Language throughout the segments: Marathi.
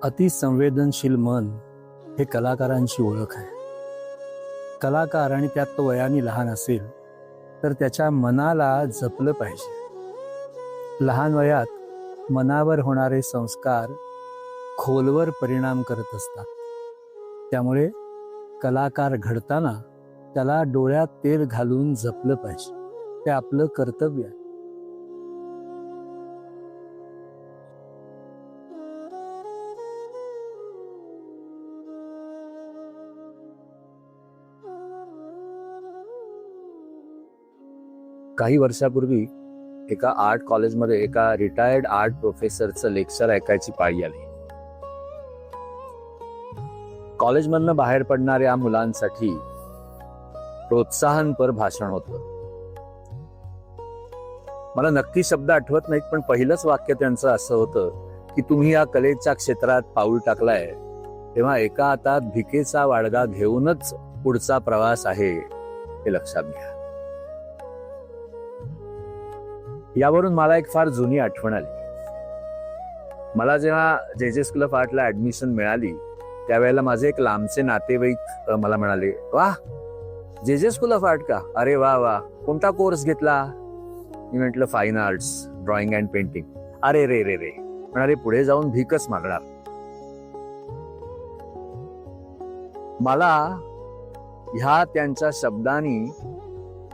अतिसंवेदनशील मन हे कलाकारांची ओळख आहे. कलाकार आणि त्यात तो वयाने लहान असेल तर त्याच्या मनाला जपलं पाहिजे. लहान वयात मनावर होणारे संस्कार खोलवर परिणाम करत असतात. त्यामुळे कलाकार घडताना त्याला डोळ्यात तेल घालून जपलं पाहिजे. ते आपलं कर्तव्य आहे. काही वर्षापूर्वी एका आर्ट कॉलेजमध्ये एका रिटायर्ड आर्ट प्रोफेसरचं लेक्चर ऐकायची पाळी आली. कॉलेजमधनं बाहेर पडणाऱ्या मुलांसाठी प्रोत्साहनपर भाषण होतं. मला नक्की शब्द आठवत नाहीत, पण पहिलंच वाक्य त्यांचं असं होतं की तुम्ही या कलेच्या क्षेत्रात पाऊल टाकलाय तेव्हा एका हातात भिकेचा वाडगा घेऊनच पुढचा प्रवास आहे हे लक्षात घ्या. यावरून मला एक फार जुनी आठवण आली. मला जेव्हा जे स्कूल ऑफ आर्टला ऍडमिशन मिळाली त्यावेळेला माझे एक लांबचे नातेवाईक मला म्हणाले, वा जे स्कूल ऑफ आर्ट का? अरे वा वा, कोणता कोर्स घेतला? मी म्हटलं fine arts, drawing and painting. अरे रे रे रे, म्हणाले पुढे जाऊन भीकच मागणार. मला ह्या त्यांच्या शब्दांनी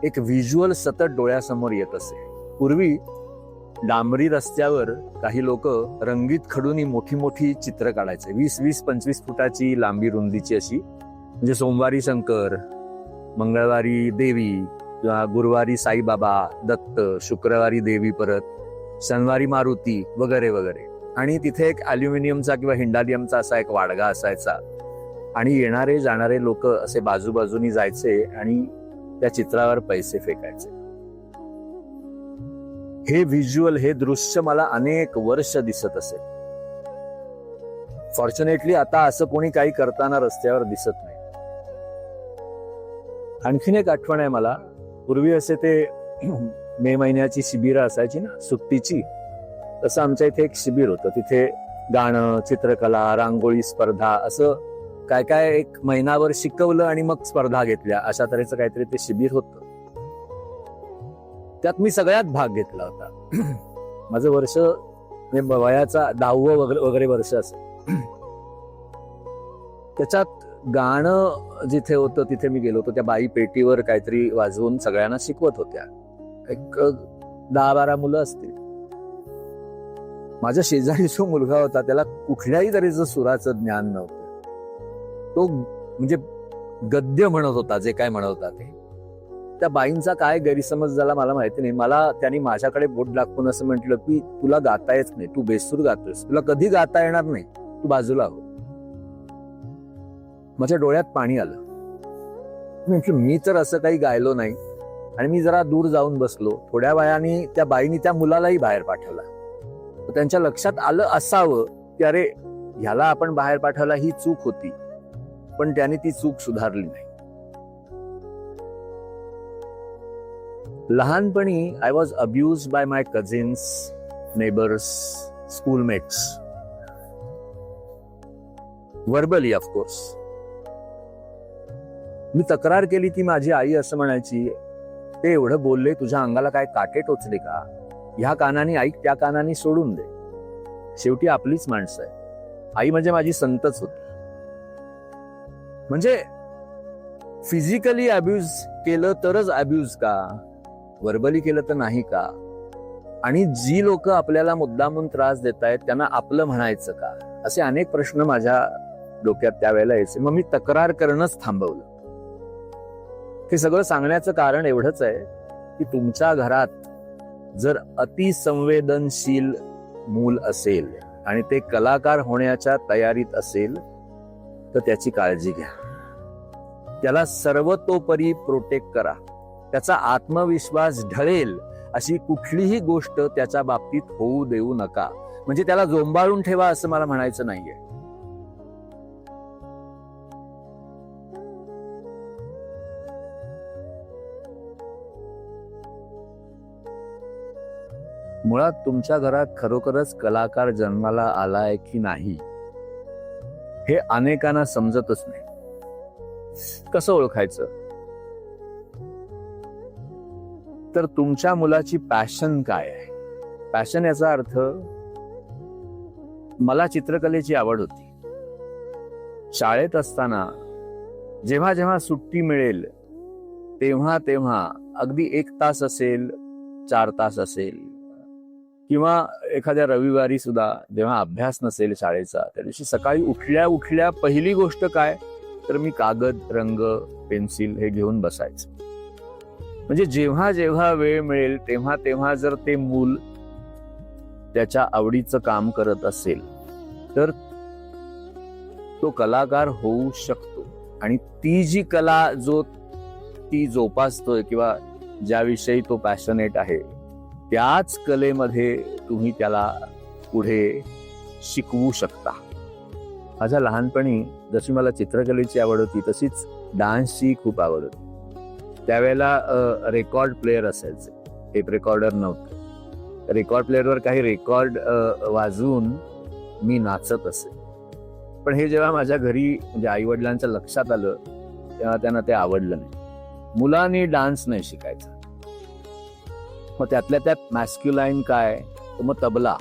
एक व्हिज्युअल सतत डोळ्यासमोर येत असे. पूर्वी डांबरी रस्त्यावर काही लोक रंगीत खडूनी मोठी मोठी चित्र काढायचे. 20-25 फुटाची लांबी रुंदीची अशी. म्हणजे सोमवारी शंकर, मंगळवारी देवी, गुरुवारी साईबाबा, दत्त, शुक्रवारी देवी, परत शनिवारी मारुती वगैरे वगैरे. आणि तिथे एक अल्युमिनियमचा किंवा हिंडालियमचा असा एक वाडगा असायचा. आणि येणारे जाणारे लोक असे बाजूबाजूनी जायचे आणि त्या चित्रावर पैसे फेकायचे. हे व्हिज्युअल, हे दृश्य मला अनेक वर्ष दिसत असेल. फॉर्च्युनेटली आता असं कोणी काही करताना रस्त्यावर दिसत नाही. आणखीन एक आठवण आहे मला. पूर्वी असे ते मे महिन्याची शिबिरं असायची ना सुट्टीची, तसं आमच्या इथे एक शिबिर होतं. तिथे गाणं, चित्रकला, रांगोळी स्पर्धा असं काय काय एक महिनाभर शिकवलं आणि मग स्पर्धा घेतल्या. अशा तऱ्हेचं काहीतरी ते शिबिर होतं. त्यात मी सगळ्यात भाग घेतला होता. माझं वर्ष वयाचा 10व वगैरे वर्ष असेल. त्याच्यात गाणं जिथे होतं तिथे मी गेलो होतो. त्या बाई पेटीवर काहीतरी वाजवून सगळ्यांना शिकवत होत्या. एक 10-12 मुलं असतील. माझ्या शेजारी जो मुलगा होता त्याला कुठल्याही तऱ्हेचं सुराचं ज्ञान नव्हतं. तो म्हणजे गद्य म्हणत होता, जे काय म्हणत होता ते. त्या बाईंचा काय गैरसमज झाला मला माहिती नाही. मला त्यांनी माझ्याकडे बोट दाखवून असं म्हटलं की तुला गाता येत नाही, तू बेसूर गातोस, तुला कधी गाता येणार नाही, तू बाजूला हो. माझ्या डोळ्यात पाणी आलं. म्हटलं मी तर असं काही गायलो नाही. आणि मी जरा दूर जाऊन बसलो. थोड्या वेळाने त्या बाईंनी त्या मुलालाही बाहेर पाठवला. त्यांच्या लक्षात आलं असावं की अरे ह्याला आपण बाहेर पाठवला, ही चूक होती. पण त्याने ती चूक सुधारली नाही. लहानपणी I was abused by my cousins, neighbours, schoolmates. Verbally of course. मी तक्रार केली की माझी आई असं म्हणायची, ते एवढं बोलले, तुझ्या अंगाला काय काटे टोचले का? ह्या कानाने ऐक, त्या कानाने सोडून दे. शेवटी आपलीच माणसं आहे. आई म्हणजे माझी संतच होती. म्हणजे फिजिकली अब्यूज केलं तरच अब्यूज का? व्हर्बली केलं तर नाही का? आणि जी लोक आपल्याला मुद्दामून त्रास देत आहेत त्यांना आपलं म्हणायचं का? असे अनेक प्रश्न माझ्या डोक्यात त्यावेळेला यायचे. मग मी तक्रार करणंच थांबवलं. हे सगळं सांगण्याचं कारण एवढंच आहे की तुमच्या घरात जर अतिसंवेदनशील मूल असेल आणि ते कलाकार होण्याच्या तयारीत असेल तर त्याची काळजी घ्या. त्याला सर्वतोपरी प्रोटेक्ट करा. त्याचा आत्मविश्वास ढळेल अशी कुठलीही गोष्ट त्याच्या बाबतीत होऊ देऊ नका. म्हणजे त्याला जोंबाळून ठेवा असं मला म्हणायचं नाहीये. मुळात तुमच्या घरात खरोखरच कलाकार जन्माला आलाय की नाही हे अनेकांना समजतच नाही. कसं ओळखायचं? तर तुमच्या मुलाची पॅशन काय आहे. पॅशन याचा अर्थ, मला चित्रकलेची आवड होती. शाळेत असताना जेव्हा जेव्हा सुट्टी मिळेल तेव्हा तेव्हा, अगदी 1 तास असेल, 4 तास असेल, किंवा एखाद्या रविवारी सुद्धा जेव्हा अभ्यास नसेल शाळेचा, त्या दिवशी सकाळी उठल्या उठल्या पहिली गोष्ट काय, तर मी कागद, रंग, पेन्सिल हे घेऊन बसायचं. म्हणजे जेव्हा जेव्हा वेळ मिळेल तेव्हा तेव्हा जर ते मूल त्याच्या आवडीचं काम करत असेल तर तो कलाकार होऊ शकतो. आणि ती जी कला ती जोपासतोय किंवा ज्याविषयी तो पॅशनेट आहे, त्याच कलेमध्ये तुम्ही त्याला पुढे शिकवू शकता. माझ्या लहानपणी जशी मला चित्रकलेची आवड होती तशीच डान्सची खूप आवड होती. त्यावेळेला रेकॉर्ड प्लेअर असायचे, टेप रेकॉर्डर नव्हतं. रेकॉर्ड प्लेअरवर काही रेकॉर्ड वाजवून मी नाचत असे. पण हे जेव्हा माझ्या घरी म्हणजे आई वडिलांच्या लक्षात आलं तेव्हा त्यांना ते आवडलं नाही. मुलांनी डान्स नाही शिकायचा. मग त्यातल्या त्यात मॅस्क्युलाईन काय, तर मग तबला,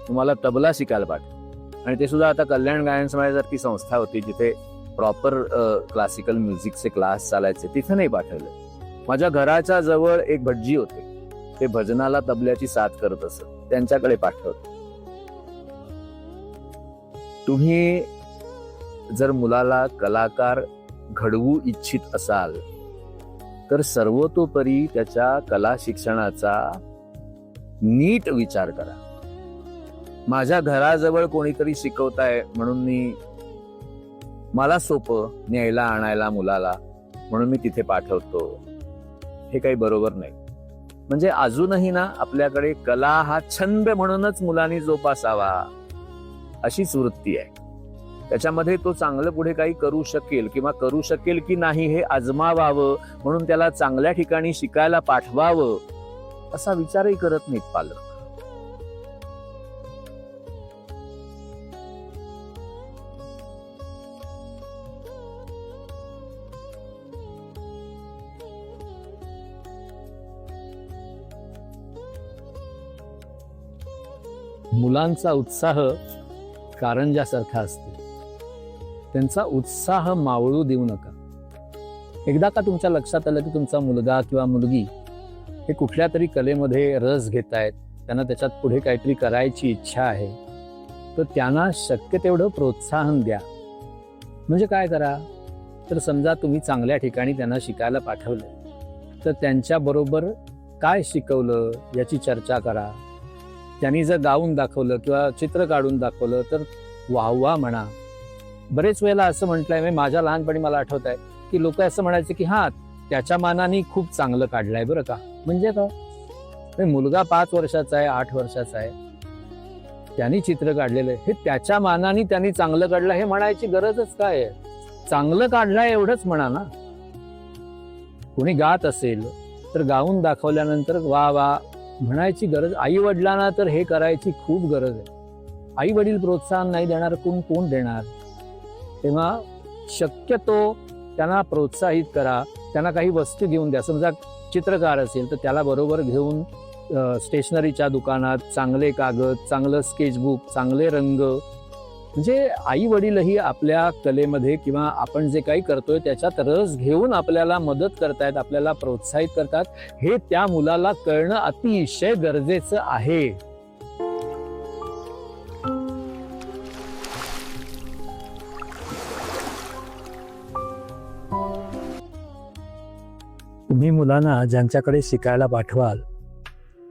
तुम्हाला तबला शिकायला पाठव. आणि ते सुद्धा आता कल्याण गायन समाजासारखी संस्था होती जिथे प्रॉपर क्लासिकल म्युझिकचे क्लास चालायचे, तिथे नाही पाठवलं. माझ्या घराच्या जवळ एक भटजी होते, ते भजनाला तबल्याची साथ करत असत, त्यांच्याकडे पाठवत. तुम्ही जर मुलाला कलाकार घडवू इच्छित असाल तर सर्वतोपरी त्याच्या कला शिक्षणाचा नीट विचार करा. माझ्या घराजवळ कोणीतरी शिकवताय म्हणून मला सोपं न्यायला आणायला मुलाला म्हणून मी तिथे पाठवतो, हे काही बरोबर नाही. म्हणजे अजूनही ना आपल्याकडे कला हा छंद म्हणूनच मुलांनी जोपासावा अशीच वृत्ती आहे. त्याच्यामध्ये तो चांगलं पुढे काही करू शकेल किंवा करू शकेल की नाही हे आजमावावं म्हणून त्याला चांगल्या ठिकाणी शिकायला पाठवावं असा विचारही करत नाहीत पालक. मुलांचा उत्साह कारंजासारखा असतो. त्यांचा उत्साह मावळू देऊ नका. एकदा का तुमच्या लक्षात आलं की तुमचा मुलगा किंवा मुलगी हे कुठल्या तरी कलेमध्ये रस घेत आहेत, त्यांना त्याच्यात पुढे काहीतरी करायची इच्छा आहे, तर त्यांना शक्य तेवढं प्रोत्साहन द्या. म्हणजे काय करा, तर समजा तुम्ही चांगल्या ठिकाणी त्यांना शिकायला पाठवलं तर त्यांच्याबरोबर काय शिकवलं याची चर्चा करा. त्यांनी जर गाऊन दाखवलं किंवा चित्र काढून दाखवलं तर वाहवा म्हणा. बरेच वेळेला असं म्हटलंय, माझ्या लहानपणी मला आठवत आहे की लोक असं म्हणायचे की हा त्याच्या मानाने खूप चांगलं काढलंय बरं का. म्हणजे का, मुलगा 5 वर्षाचा आहे, 8 वर्षाचा आहे, त्यांनी चित्र काढलेलं आहे, हे त्याच्या मानाने त्यांनी चांगलं काढलं हे म्हणायची गरजच काय आहे. चांगलं काढलंय एवढंच म्हणा ना. कोणी गात असेल तर गाऊन दाखवल्यानंतर वा वा म्हणायची गरज, आई वडिलांना तर हे करायची खूप गरज आहे. आई वडील प्रोत्साहन नाही देणार, कोण देणार. तेव्हा शक्यतो त्यांना प्रोत्साहित करा. त्यांना काही वस्तू घेऊन द्या. समजा चित्रकार असेल तर त्याला बरोबर घेऊन स्टेशनरीच्या दुकानात चांगले कागद, चांगलं स्केचबुक, चांगले रंग, म्हणजे आई वडीलही आपल्या कलेमध्ये किंवा आपण जे काही करतोय त्याच्यात रस घेऊन आपल्याला मदत करतायत, आपल्याला प्रोत्साहित करतात, हे त्या मुलाला कळणं अतिशय गरजेचं आहे. तुम्ही मुलांना ज्यांच्याकडे शिकायला पाठवाल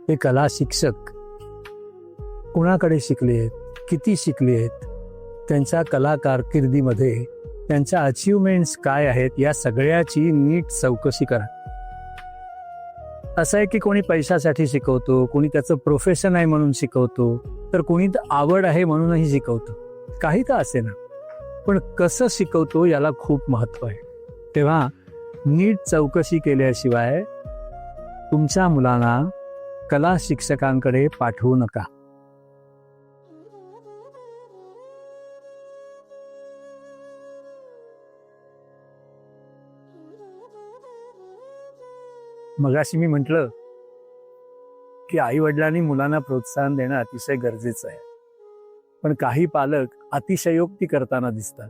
ते कला शिक्षक कुणाकडे शिकलेत, किती शिकलेत, त्यांच्या कला कारकिर्दीमध्ये त्यांच्या अचीवमेंट्स काय आहेत या सगळ्याची नीट चौकशी करा. असं आहे की कोणी पैशासाठी शिकवतो, कोणी त्याचं प्रोफेशन आहे म्हणून शिकवतो, तर कोणी आवड आहे म्हणूनही शिकवतो. काही का असे ना, पण कसं शिकवतो याला खूप महत्व आहे. तेव्हा नीट चौकशी केल्याशिवाय तुमच्या मुलांना कला शिक्षकांकडे पाठवू नका. मगाशी मी म्हटलं की आई वडिलांनी मुलांना प्रोत्साहन देणं अतिशय गरजेचं आहे, पण काही पालक अतिशयोक्ती करताना दिसतात,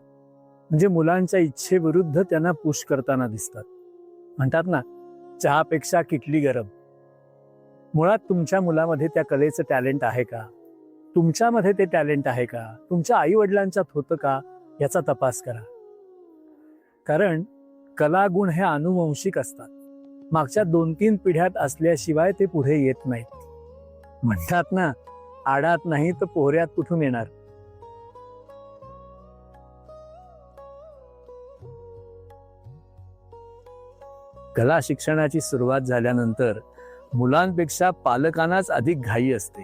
म्हणजे मुलांच्या इच्छेविरुद्ध त्यांना पुश करताना दिसतात. म्हणतात ना, चहापेक्षा किटली गरम. मुळात तुमच्या मुलामध्ये त्या कलेचं टॅलेंट आहे का? तुमच्यामध्ये ते टॅलेंट आहे का? तुमच्या आई वडिलांच्यात होतं का? याचा तपास करा. कारण कलागुण हे अनुवंशिक असतात. मागच्या 2-3 पिढ्यात असल्याशिवाय ते पुढे येत नाहीत. म्हणतात ना, आडात नाही तर पोहऱ्यात कुठून येणार. कला शिक्षणाची सुरुवात झाल्यानंतर मुलांपेक्षा पालकांनाच अधिक घाई असते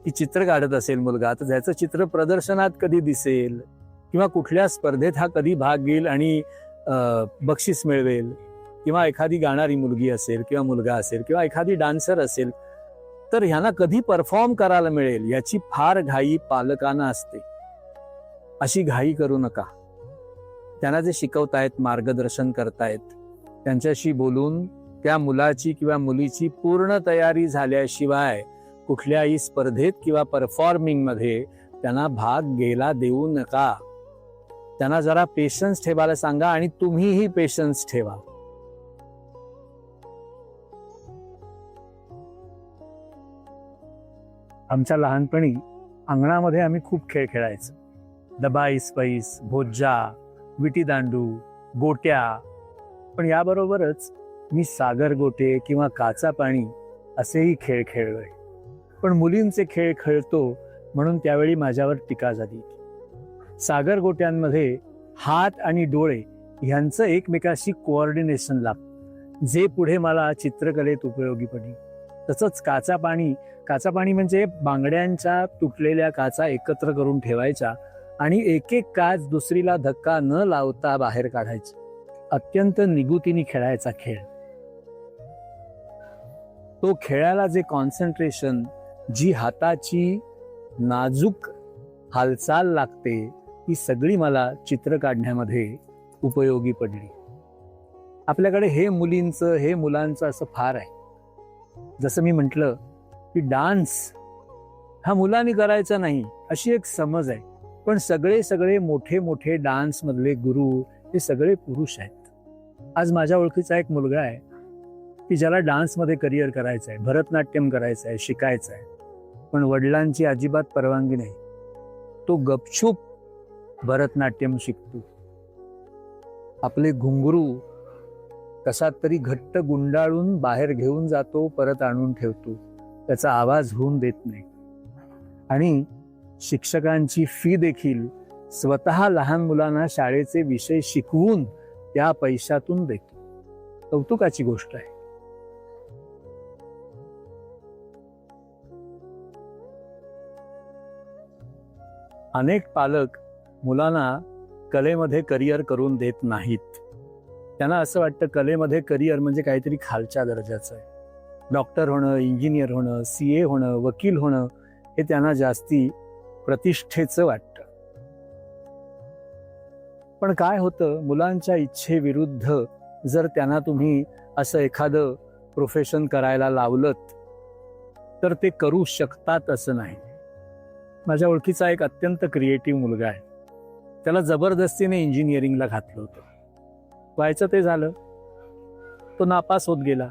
की चित्र काढत असेल मुलगा तर त्याचं चित्र प्रदर्शनात कधी दिसेल किंवा कुठल्या स्पर्धेत हा कधी भाग घेईल आणि बक्षीस मिळवेल, किंवा एखादी गाणारी मुलगी असेल किंवा मुलगा असेल किंवा एखादी डान्सर असेल तर ह्यांना कधी परफॉर्म करायला मिळेल याची फार घाई पालकांना असते. अशी घाई करू नका. त्यांना जे शिकवतायत, मार्गदर्शन करतायत, त्यांच्याशी बोलून त्या मुलाची किंवा मुलीची पूर्ण तयारी झाल्याशिवाय कुठल्याही स्पर्धेत किंवा परफॉर्मिंग मध्ये त्यांना भाग घ्यायला देऊ नका. त्यांना जरा पेशन्स ठेवायला सांगा आणि तुम्हीही पेशन्स ठेवा. आमच्या लहानपणी अंगणामध्ये आम्ही खूप खेळ खेळायचो. दबाईस पैस, भोज्जा, विटीदांडू, गोट्या. पण याबरोबरच मी सागर गोटे किंवा काचा पाणी असेही खेळ खेळलोय. पण मुलींचे खेळ खेळतो म्हणून त्यावेळी माझ्यावर टीका झाली. सागर गोट्यांमध्ये हात आणि डोळे ह्यांचं एकमेकाशी कोऑर्डिनेशन लागतं, जे पुढे मला चित्रकलेत उपयोगी पडली. तसंच काचा पाणी म्हणजे बांगड्यांच्या तुटलेल्या काचा एकत्र करून ठेवायच्या आणि एक एक काच दुसरीला धक्का न लावता बाहेर काढायची. अत्यंत निगुतीने खेळायचा खेळ. तो खेळायला जे कॉन्सन्ट्रेशन, जी हाताची नाजूक हालचाल लागते, ती सगळी मला चित्र काढण्यामध्ये उपयोगी पडली. आपल्याकडे हे मुलींचं, हे मुलांचं असं फार आहे. जसं मी म्हटलं की डान्स हा मुलांनी करायचा नाही अशी एक समज आहे, पण सगळे मोठे मोठे डान्स मधले गुरु हे सगळे पुरुष आहेत. आज माझ्या ओळखीचा एक मुलगा आहे की ज्याला डान्समध्ये करिअर करायचं आहे, भरतनाट्यम करायचं आहे, शिकायचं आहे, पण वडिलांची अजिबात परवानगी नाही. तो गपचूप भरतनाट्यम शिकतो. आपले घुंगरू कसा तरी घट्ट गुंडाळून बाहेर घेऊन जातो, परत आणून ठेवतो, त्याचा आवाज होऊन देत नाही. आणि शिक्षकांची फी देखील स्वतः लहान मुलांना शाळेचे विषय शिकवून त्या पैशातून देतो. कौतुकाची गोष्ट आहे. अनेक पालक मुलांना कलेमध्ये करिअर करून देत नाहीत. त्यांना असं वाटतं कलेमध्ये करिअर म्हणजे काहीतरी खालच्या दर्जाचं आहे. डॉक्टर होणं, इंजिनियर होणं, CA होणं, वकील होणं हे त्यांना जास्ती प्रतिष्ठेचं वाटतं. पण काय होतं, मुलांच्या इच्छेविरुद्ध जर त्यांना तुम्ही असं एखादं प्रोफेशन करायला लावलत तर ते करू शकतात असं नाही. माझ्या ओळखीचा एक अत्यंत क्रिएटिव्ह मुलगा आहे. त्याला जबरदस्तीने इंजिनिअरिंगला घातलं होतं. व्हायचं ते झालं, तो नापास होत गेला.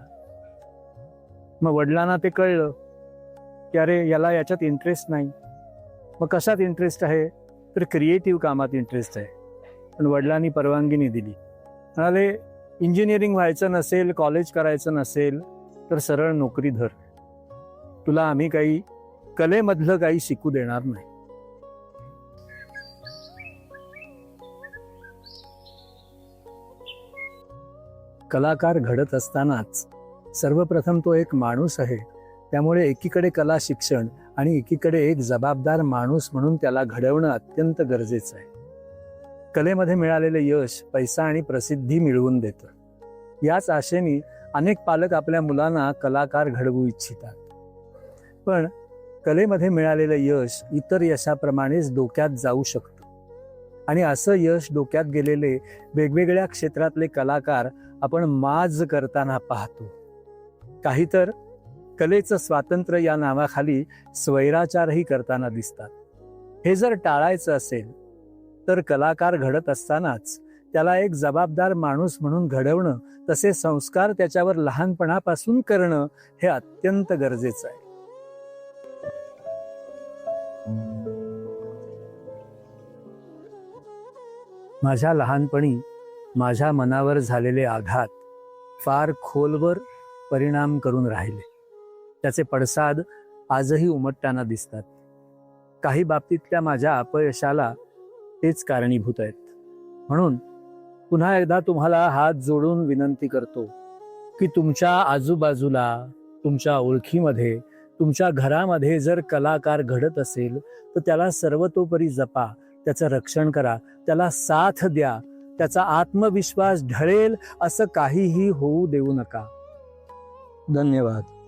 मग वडिलांना ते कळलं की अरे याला याच्यात इंटरेस्ट नाही. मग कशात इंटरेस्ट आहे तर क्रिएटिव्ह कामात इंटरेस्ट आहे. पण वडिलांनी परवानगी नाही दिली. म्हणाले इंजिनिअरिंग व्हायचं नसेल, कॉलेज करायचं नसेल तर सरळ नोकरी धर, तुला आम्ही काही कलेमधलं काही शिकू देणार नाही. कलाकार घडत असतानाच सर्वप्रथम तो एक माणूस आहे. त्यामुळे एकीकडे कला शिक्षण आणि एकीकडे एक जबाबदार माणूस म्हणून त्याला घडवणं अत्यंत गरजेचं आहे. कलेमध्ये मिळालेले यश पैसा आणि प्रसिद्धी मिळवून देतं. याच आशेने अनेक पालक आपल्या मुलांना कलाकार घडवू इच्छितात. पण कलेमध्ये मिळालेलं यश इतर यशाप्रमाणेच डोक्यात जाऊ शकतं. आणि असं यश डोक्यात गेलेले वेगवेगळ्या क्षेत्रातले कलाकार आपण माज करताना पाहतो. काही तर कलेचं स्वातंत्र्य या नावाखाली स्वैराचारही करताना दिसतात. हे जर टाळायचं असेल तर कलाकार घडत असतानाच त्याला एक जबाबदार माणूस म्हणून घडवणं, तसे संस्कार त्याच्यावर लहानपणापासून करणं हे अत्यंत गरजेचं आहे. माझ्या लहानपणी माझ्या मनावर झालेले आघात फार खोलवर परिणाम करून राहिले. त्याचे पडसाद आजही उमटताना दिसतात. काही बाबतीतल्या माझ्या अपयशाला तेच कारणीभूत आहेत. म्हणून पुन्हा एकदा तुम्हाला हात जोडून विनंती करतो की तुमच्या आजूबाजूला, तुमच्या ओळखीमध्ये, तुमच्या घरामध्ये जर कलाकार घडत असेल तर त्याला सर्वतोपरी जपा, त्याचं रक्षण करा, त्याला साथ द्या. त्याचा आत्मविश्वास ढळेल असं काहीही होऊ देऊ नका. धन्यवाद.